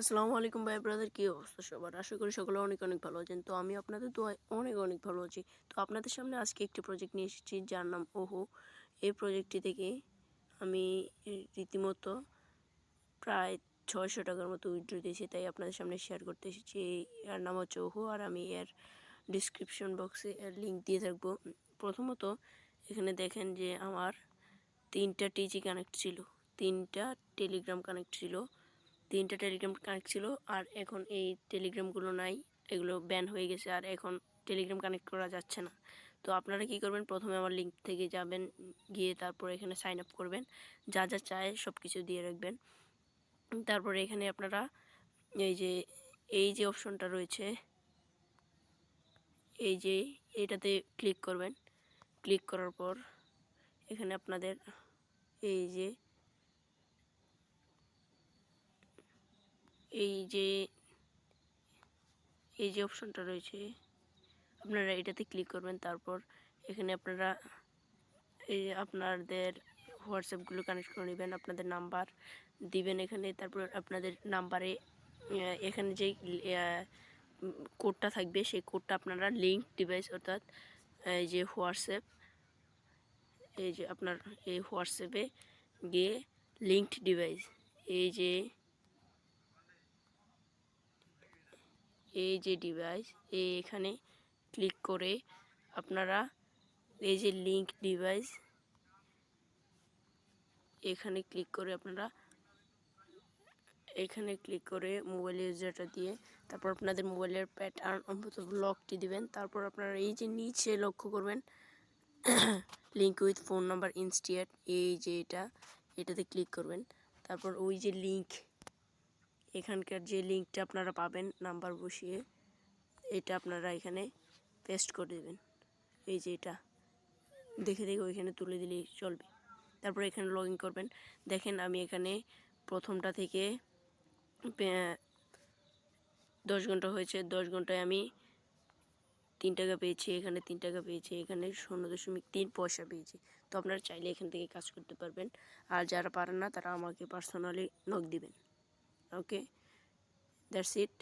আসসালামু আলাইকুম ভাই ব্রাদার, কী অবস্থা সবার? আশা করি সকলে অনেক অনেক ভালো আছেন। তো আমি আপনাদের দোয়ায় অনেক অনেক ভালো আছি। তো আপনাদের সামনে আজকে একটি প্রজেক্ট নিয়ে এসেছি যার নাম ওহো। এই প্রজেক্টটি থেকে আমি রীতিমতো প্রায় 600 টাকার মতো উইথড্র দিয়েছি, তাই আপনাদের সামনে শেয়ার করতে এসেছি। এর নাম হচ্ছে ওহো, আর আমি এর ডিসক্রিপশন বক্সে এর লিঙ্ক দিয়ে থাকবো। প্রথমত এখানে দেখেন যে আমার 3টা টিজি কানেক্ট ছিল, 3টা টেলিগ্রাম কানেক্ট ছিল, 3টা টেলিগ্রাম কানেক্ট ছিল। আর এখন এই টেলিগ্রামগুলো নাই, এগুলো ব্যান হয়ে গেছে, আর এখন টেলিগ্রাম কানেক্ট করা যাচ্ছে না। তো আপনারা কি করবেন, প্রথমে আমার লিঙ্ক থেকে যাবেন, গিয়ে তারপর এখানে সাইন আপ করবেন, যা যা চায় সব কিছু দিয়ে রাখবেন। তারপরে এখানে আপনারা এই যে অপশনটা রয়েছে, এইটাতে ক্লিক করবেন। ক্লিক করার পর এখানে আপনাদের এই যে এই যে এই যে অপশনটা রয়েছে, আপনারা এটাতে ক্লিক করবেন। তারপর এখানে আপনারা এই আপনাদের হোয়াটসঅ্যাপগুলো কানেক্ট করে নেবেন, আপনাদের নাম্বার দিবেন এখানে। তারপর আপনাদের নাম্বারে এখানে যে কোডটা থাকবে, সেই কোডটা আপনারা লিঙ্ক ডিভাইস, অর্থাৎ এই যে হোয়াটসঅ্যাপ, এই যে আপনার এই হোয়াটসঅ্যাপে গিয়ে লিঙ্কড ডিভাইস, এই যে ডিভাইস, এখানে ক্লিক করে আপনারা এই যে লিঙ্ক ডিভাইস, এখানে ক্লিক করে আপনারা মোবাইল ইউজারটা দিয়ে তারপর আপনাদের মোবাইলের প্যাটার্ন অন্তত লকটি দিবেন। তারপর আপনারা এই যে নিচে লক্ষ্য করবেন লিঙ্ক উইথ ফোন নাম্বার ইনস্টিয়েট, এই যে এটাতে ক্লিক করবেন। তারপর ওই যে লিঙ্ক, এখানকার যে লিঙ্কটা আপনারা পাবেন নাম্বার বসিয়ে, এটা আপনারা এখানে পেস্ট করে দেবেন। এই যে এটা দেখে ওইখানে তুলে দিলেই চলবে। তারপর এখানে লগ ইন করবেন। দেখেন আমি এখানে প্রথমটা থেকে 10 ঘন্টা হয়েছে, 10 ঘন্টায় আমি 3 টাকা পেয়েছি, এখানে 3 টাকা পেয়েছি, এখানে 0.3 পয়সা পেয়েছি। তো আপনারা চাইলে এখান থেকে কাজ করতে পারবেন, আর যারা পারেন না তারা আমাকে পার্সোনালি নক দিবেন। ওকে, দ্যাটস ইট।